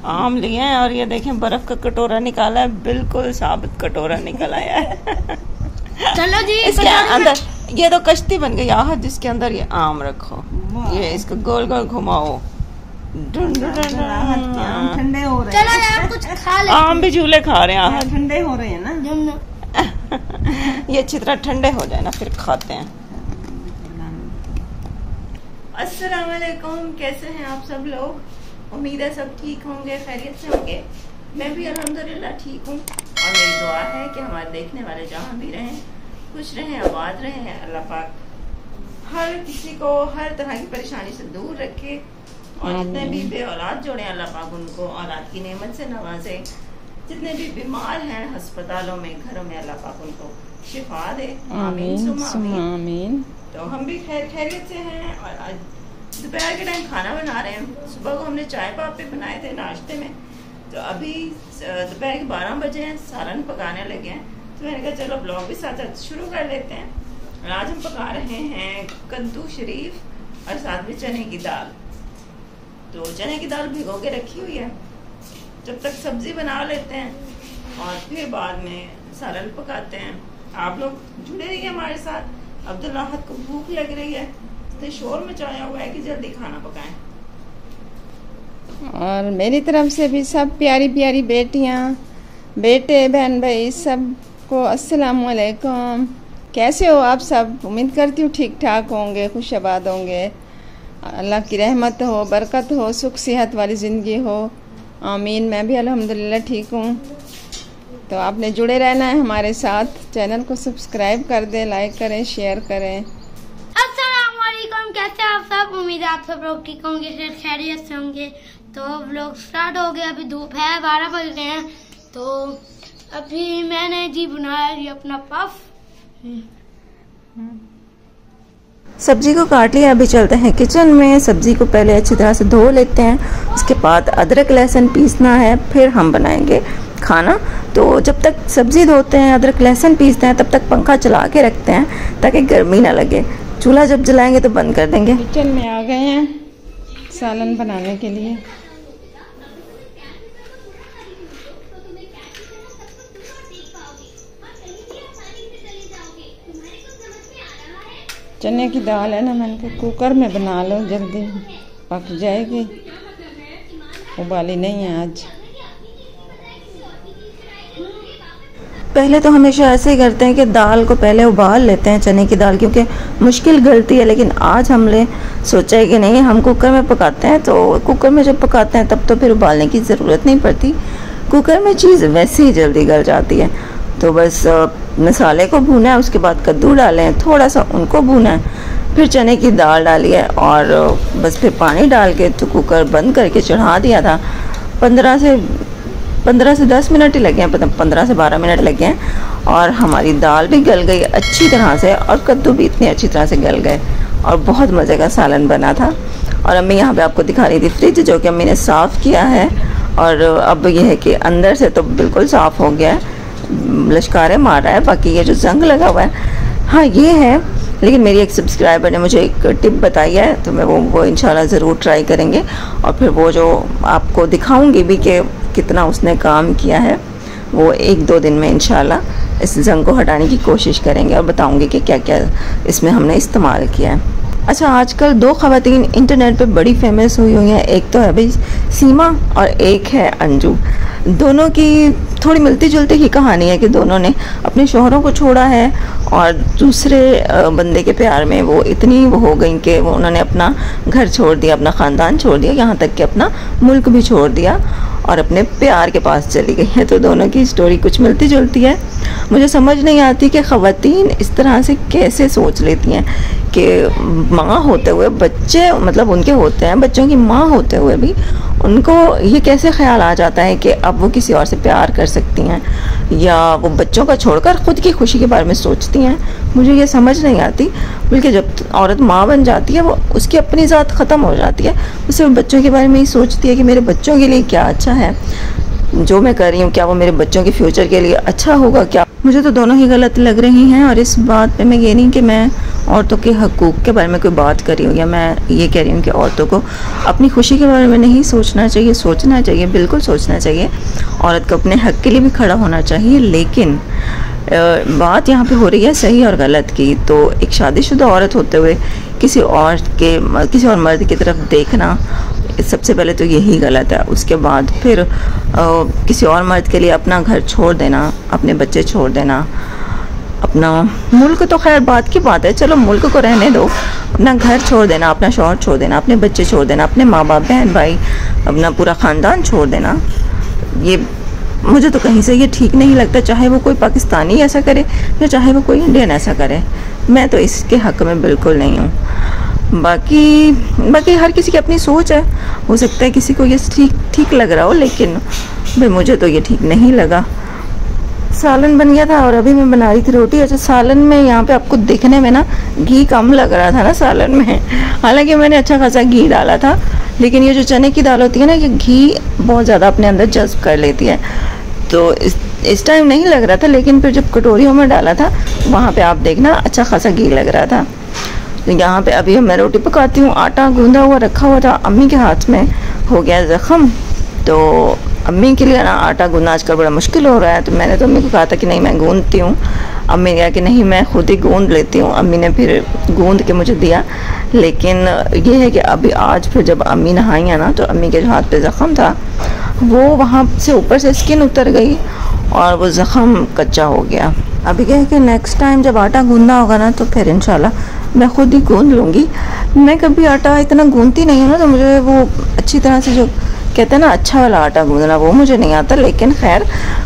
आम लिए हैं और ये देखें बर्फ का कटोरा निकाला है, बिल्कुल साबित कटोरा निकल आया है। चलो जी, इसके अंदर ये तो कश्ती बन गई आह, जिसके अंदर ये आम रखो, ये इसको गोल गोल घुमाओ, ठंडे हो रहे हैं। चलो यार कुछ खा ले। आम भी झूले खा रहे हैं, ठंडे हो रहे हैं ना। ये अच्छी तरह ठंडे हो जाए ना फिर खाते हैं। अस्सलाम वालेकुम, कैसे हैं आप सब लोग? उम्मीद है सब ठीक होंगे, खैरियत से होंगे। मैं भी अल्हम्दुलिल्लाह ठीक हूँ और मेरी दुआ है कि हमारे देखने वाले जहाँ भी रहें खुश रहें, आबाद रहें। अल्लाह पाक हर किसी को हर तरह की परेशानी से दूर रखे और जितने भी बे औलाद जोड़े अल्लाह पाक उनको औलाद की नेमत से नवाजे। जितने भी बीमार हैं अस्पतालों में, घरों में, अल्लाह पाक उनको शिफा दे। आमीन सुम्मा आमीन। तो हम भी खैरियत से हैं और आज दोपहर के टाइम खाना बना रहे हैं। सुबह को हमने चाय पापे बनाए थे नाश्ते में, तो अभी दोपहर के 12 बजे हैं, सालन पकाने लगे हैं। तो मैंने कहा चलो ब्लॉग भी साथ साथ शुरू कर लेते हैं। और आज हम पका रहे हैं कद्दू शरीफ और साथ में चने की दाल। तो चने की दाल भिगो के रखी हुई है, जब तक सब्जी बना लेते हैं और फिर बाद में सालन पकाते हैं। आप लोग जुड़े रहिए हमारे साथ। अब्दुल राहत को भूख लग रही है, तो शोर मचाया हुआ है कि जल्दी खाना पकाएं। और मेरी तरफ से भी सब प्यारी प्यारी बेटियां, बेटे, बहन भाई सबको अस्सलाम वालेकुम। कैसे हो आप सब? उम्मीद करती हूँ ठीक ठाक होंगे, खुश आबाद होंगे। अल्लाह की रहमत हो, बरकत हो, सुख सेहत वाली ज़िंदगी हो। आमीन। मैं भी अल्हम्दुलिल्लाह ठीक हूँ। तो आपने जुड़े रहना है हमारे साथ। चैनल को सब्सक्राइब कर दें, लाइक करें, शेयर करें। अस्सलाम वालेकुम, कैसे आप सब? उम्मीद है आप सब लोग ठीक होंगे, खैरियत से होंगे। तो व्लॉग स्टार्ट हो गया, अभी धूप है, 12 बज गए हैं। तो अभी मैंने जी बनाया ये अपना पफ। सब्जी को काट लिया, अभी चलते हैं किचन में। सब्जी को पहले अच्छी तरह से धो लेते हैं, उसके बाद अदरक लहसुन पीसना है, फिर हम बनाएंगे खाना। तो जब तक सब्जी धोते हैं, अदरक लहसुन पीसते हैं, तब तक पंखा चला के रखते हैं ताकि गर्मी ना लगे। चूल्हा जब जलाएंगे तो बंद कर देंगे। किचन में आ गए हैं सालन बनाने के लिए। चने की दाल है ना, मैंने कहा कुकर में बना लो, जल्दी पक जाएगी। उबाली नहीं है आज। पहले तो हमेशा ऐसे ही करते हैं कि दाल को पहले उबाल लेते हैं, चने की दाल, क्योंकि मुश्किल गलती है। लेकिन आज हमने सोचा है कि नहीं, हम कुकर में पकाते हैं। तो कुकर में जब पकाते हैं तब तो फिर उबालने की ज़रूरत नहीं पड़ती। कुकर में चीज़ वैसे ही जल्दी गल जाती है। तो बस मसाले को भूना है, उसके बाद कद्दू डाले हैं, थोड़ा सा उनको भूना है, फिर चने की दाल डाली है और बस फिर पानी डाल के तो कुकर बंद करके चढ़ा दिया था। 15 से 10 मिनट ही लगे हैं, 15 से 12 मिनट लगे हैं। और हमारी दाल भी गल गई अच्छी तरह से और कद्दू भी इतनी अच्छी तरह से गल गए और बहुत मज़े का सालन बना था। और अम्मी यहाँ पे आपको दिखा रही थी फ्रिज, जो कि अम्मी ने साफ़ किया है। और अब यह है कि अंदर से तो बिल्कुल साफ़ हो गया है, लश्कारे मार रहा है। बाकी ये जो जंग लगा हुआ है, हाँ ये है। लेकिन मेरी एक सब्सक्राइबर ने मुझे एक टिप बताई है, तो मैं वो इंशाल्लाह ज़रूर ट्राई करेंगे। और फिर वो जो आपको दिखाऊंगी भी कि कितना उसने काम किया है, वो 1-2 दिन में इंशाल्लाह इस जंग को हटाने की कोशिश करेंगे और बताऊंगी कि क्या क्या इसमें हमने इस्तेमाल किया है। अच्छा, आजकल 2 ख़वातीन इंटरनेट पे बड़ी फेमस हुई हैं। एक तो है भाई सीमा और एक है अंजू। दोनों की थोड़ी मिलती जुलती ही कहानी है कि दोनों ने अपने शौहरों को छोड़ा है और दूसरे बंदे के प्यार में वो इतनी वो हो गई कि वो उन्होंने अपना घर छोड़ दिया, अपना ख़ानदान छोड़ दिया, यहाँ तक कि अपना मुल्क भी छोड़ दिया और अपने प्यार के पास चली गई है। तो दोनों की स्टोरी कुछ मिलती जुलती है। मुझे समझ नहीं आती कि ख़वातीन इस तरह से कैसे सोच लेती हैं कि माँ होते हुए बच्चे, मतलब उनके होते हैं, बच्चों की माँ होते हुए भी उनको ये कैसे ख्याल आ जाता है कि अब वो किसी और से प्यार कर सकती हैं या वो बच्चों का छोड़कर ख़ुद की खुशी के बारे में सोचती हैं। मुझे ये समझ नहीं आती। बल्कि जब औरत माँ बन जाती है, वो उसकी अपनी ज़ात ख़त्म हो जाती है, उससे वो बच्चों के बारे में ही सोचती है कि मेरे बच्चों के लिए क्या अच्छा है, जो मैं कर रही हूँ क्या वो मेरे बच्चों के फ्यूचर के लिए अच्छा होगा क्या। मुझे तो दोनों ही गलत लग रही हैं और इस बात पे मैं ये नहीं कि मैं औरतों के हकूक़ के बारे में कोई बात कर रही हूँ, या मैं ये कह रही हूँ कि औरतों को अपनी खुशी के बारे में नहीं सोचना चाहिए। सोचना चाहिए, बिल्कुल सोचना चाहिए। औरत को अपने हक़ के लिए भी खड़ा होना चाहिए। लेकिन बात यहाँ पे हो रही है सही और गलत की। तो एक शादीशुदा औरत होते हुए किसी और मर्द की तरफ देखना सबसे पहले तो यही गलत है। उसके बाद फिर किसी और मर्द के लिए अपना घर छोड़ देना, अपने बच्चे छोड़ देना, अपना मुल्क तो खैर बात की बात है, चलो मुल्क को रहने दो, अपना घर छोड़ देना, अपना शौहर छोड़ देना, अपने बच्चे छोड़ देना, अपने माँ बाप, बहन भाई, अपना पूरा ख़ानदान छोड़ देना, ये मुझे तो कहीं से ये ठीक नहीं लगता। चाहे वो कोई पाकिस्तानी ऐसा करे या चाहे वो कोई इंडियन ऐसा करे, मैं तो इसके हक़ में बिल्कुल नहीं हूँ। बाकी हर किसी की अपनी सोच है। हो सकता है किसी को ये ठीक लग रहा हो, लेकिन भाई मुझे तो ये ठीक नहीं लगा। सालन बन गया था और अभी मैं बना रही थी रोटी। अच्छा, सालन में यहाँ पे आपको देखने में ना घी कम लग रहा था ना सालन में, हालांकि मैंने अच्छा खासा घी डाला था, लेकिन ये जो चने की दाल होती है ना, ये घी बहुत ज़्यादा अपने अंदर जज्ब कर लेती है। तो इस टाइम नहीं लग रहा था, लेकिन फिर जब कटोरियों में डाला था वहाँ पे आप देखना अच्छा खासा घी लग रहा था। तो यहाँ पे अभी मैं रोटी पकाती हूँ। आटा गूंदा हुआ रखा हुआ था, अम्मी के हाथ में हो गया ज़ख़म। तो अम्मी के लिए ना आटा गूंदना आजकल बड़ा मुश्किल हो रहा है। तो मैंने तो अम्मी को कहा था कि नहीं मैं गूंदती हूँ। अम्मी ने कहा कि नहीं मैं खुद ही गूंद लेती हूँ। अम्मी ने फिर गूंद के मुझे दिया। लेकिन ये है कि अभी आज फिर जब अम्मी नहाई है ना, तो अम्मी के जो हाथ पे ज़ख़म था वो वहाँ से ऊपर से स्किन उतर गई और वो ज़ख़म कच्चा हो गया। अभी क्या है कि नेक्स्ट टाइम जब आटा गूंदना होगा ना, तो फिर इंशाल्लाह मैं खुद ही गूंद लूँगी। मैं कभी आटा इतना गूंदती नहीं हूँ ना, तो मुझे वो अच्छी तरह से जो कहते हैं ना अच्छा वाला आटा गूंदना, वो मुझे नहीं आता। लेकिन खैर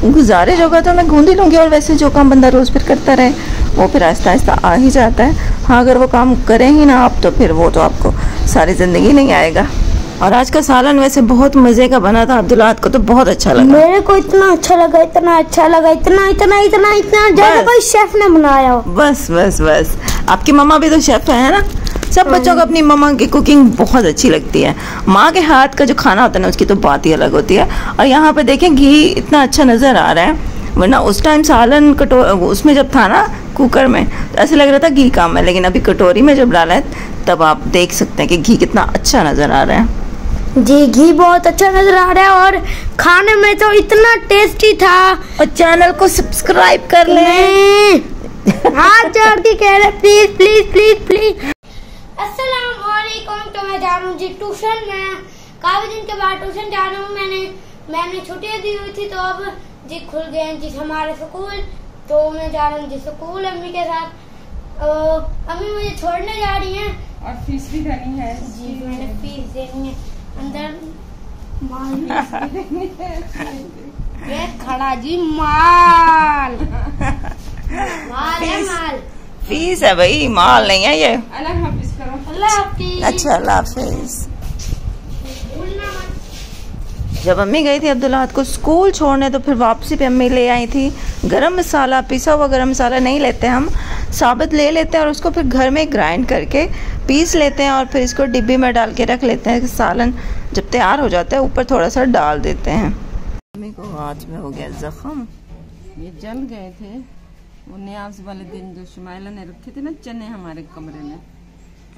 गुजारिश होगा तो मैं गूंद ही लूँगी। और वैसे जो काम बंदा रोज़ फिर करता रहे वो फिर आहिस्ता आहिस्ता आ ही जाता है। हाँ, अगर वो काम करें ही ना आप, तो फिर वो तो आपको सारी ज़िंदगी नहीं आएगा। और आज का सालन वैसे बहुत मज़े का बना था। अब्दुल्लाहत को तो बहुत अच्छा लगा। मेरे को इतना अच्छा लगा, इतना अच्छा लगा, इतना जैसे कोई शेफ ने बनाया हो। बस आपकी मम्मा भी तो शेफ है ना। सब बच्चों को अपनी मम्मा की कुकिंग बहुत अच्छी लगती है। माँ के हाथ का जो खाना होता है ना, उसकी तो बात ही अलग होती है। और यहाँ पे देखें घी इतना अच्छा नज़र आ रहा है, वरना उस टाइम सालन उसमें जब था ना कुकर में, तो ऐसे लग रहा था घी कम है। लेकिन अभी कटोरी में जब डाला है तब आप देख सकते हैं कि घी कितना अच्छा नज़र आ रहा है। जी, घी बहुत अच्छा नजर आ रहा है और खाने में तो इतना टेस्टी था। और चैनल को सब्सक्राइब कर लें। हाथ जोड़ के कह रहे प्लीज। अस्सलाम वालेकुम। तो मैं जा रहा हूँ जी ट्यूशन में। काफी दिन के बाद ट्यूशन जा रहा हूँ। मैंने छुट्टियाँ दी हुई थी, तो अब जी खुल गए हैं जी हमारे स्कूल। तो मैं जा रहा हूँ जी स्कूल अम्मी के साथ। अम्मी मुझे छोड़ने जा रही हैं और फीस भी देनी है जी। मैंने फीस देनी है अंदर। ये खड़ा जी माल है माल। फीस है भाई, माल नहीं है ये। अल्लाह हाफिज करो। अल्लाह हाफिज। अच्छा, अल्लाह हाफिज। जब अम्मी गई थी अब्दुल्लाहत को स्कूल छोड़ने, तो फिर वापसी पे अम्मी ले आई थी गरम मसाला। पिसा हुआ गरम मसाला नहीं लेते हम, साबित ले लेते हैं और उसको फिर घर में ग्राइंड करके पीस लेते हैं और फिर इसको डिब्बी में डाल के रख लेते हैं। सालन जब तैयार हो जाता है ऊपर थोड़ा सा डाल देते हैं। अम्मी को हाथ में हो गया ज़ख़म। ये जल गए थे वो न्याज वाले दिन, जो शुमाइला ने रखे थे ना चने हमारे कमरे में।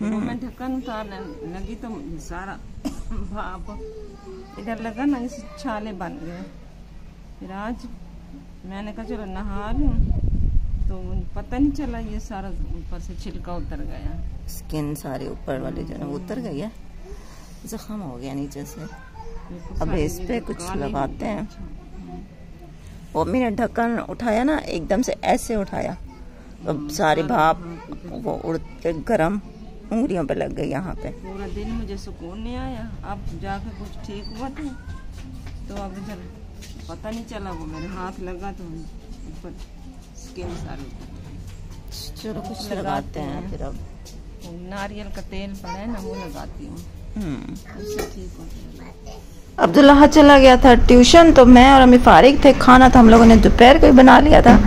वो मैं ढक्कन उतारने लगी तो सारा भाप इधर लगा ना, इस छाले बन गए। फिर आज मैंने कहा चलो नहा लूं, तो पता नहीं चला ये सारा ऊपर से छिलका उतर गया। स्किन सारी ऊपर वाली जो है उतर गई है, ज़ख़म हो गया नीचे से। अब इस पे कुछ लगाते हैं। वो अम्मी ने ढक्कन उठाया ना, एकदम से ऐसे उठाया, अब सारी भाप वो उड़ के गरम उंगलियों पे लग गई। यहाँ पे पूरा दिन मुझे सुकून नहीं आया। अब जाके कुछ ठीक हुआ था, तो अब इधर पता नहीं चला, वो मेरे हाथ लगा तो ऊपर स्किन सारी। चलो कुछ लगाते हैं फिर। अब नारियल का तेल पड़ा है ना, वो लगाती हूँ, उससे ठीक हो जाएगा। अब्दुल्लाह चला गया था ट्यूशन, तो मैं और अम्मी फारिग थे। खाना तो हम लोगों ने दोपहर को ही बना लिया था,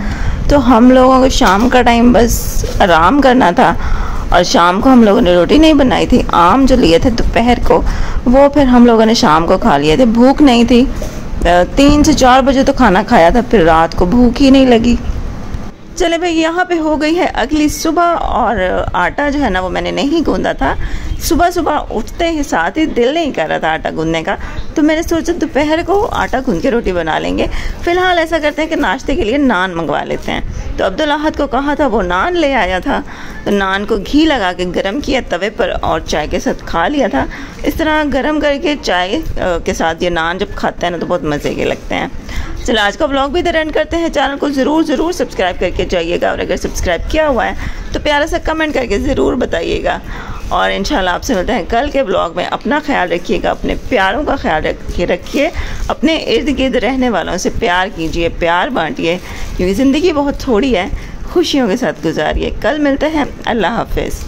तो हम लोगों को शाम का टाइम बस आराम करना था। और शाम को हम लोगों ने रोटी नहीं बनाई थी। आम जो लिए थे दोपहर को, वो फिर हम लोगों ने शाम को खा लिए थे। भूख नहीं थी, 3 से 4 बजे तो खाना खाया था, फिर रात को भूख ही नहीं लगी। चले भाई, यहाँ पे हो गई है अगली सुबह और आटा जो है ना वो मैंने नहीं गूंदा था। सुबह सुबह उठते ही साथ ही दिल नहीं कर रहा था आटा गूंदने का, तो मैंने सोचा दोपहर को आटा गूंद के रोटी बना लेंगे। फ़िलहाल ऐसा करते हैं कि नाश्ते के लिए नान मंगवा लेते हैं। तो अब्दुल अहद को कहा था, वो नान ले आया था। तो नान को घी लगा के गर्म किया तवे पर और चाय के साथ खा लिया था। इस तरह गर्म करके चाय के साथ ये नान जब खाते हैं ना तो बहुत मज़े के लगते हैं। चलो आज का व्लॉग भी इधर एंड करते हैं। चैनल को ज़रूर सब्सक्राइब करके जाइएगा, और अगर सब्सक्राइब किया हुआ है तो प्यारा सा कमेंट करके ज़रूर बताइएगा। और इंशाल्लाह आपसे मिलते हैं कल के व्लॉग में। अपना ख्याल रखिएगा, अपने प्यारों का ख्याल रखिए, अपने इर्द गिर्द रहने वालों से प्यार कीजिए, प्यार बांटिए, क्योंकि ज़िंदगी बहुत थोड़ी है। खुशियों के साथ गुजारिए। कल मिलते हैं। अल्लाह हाफिज़।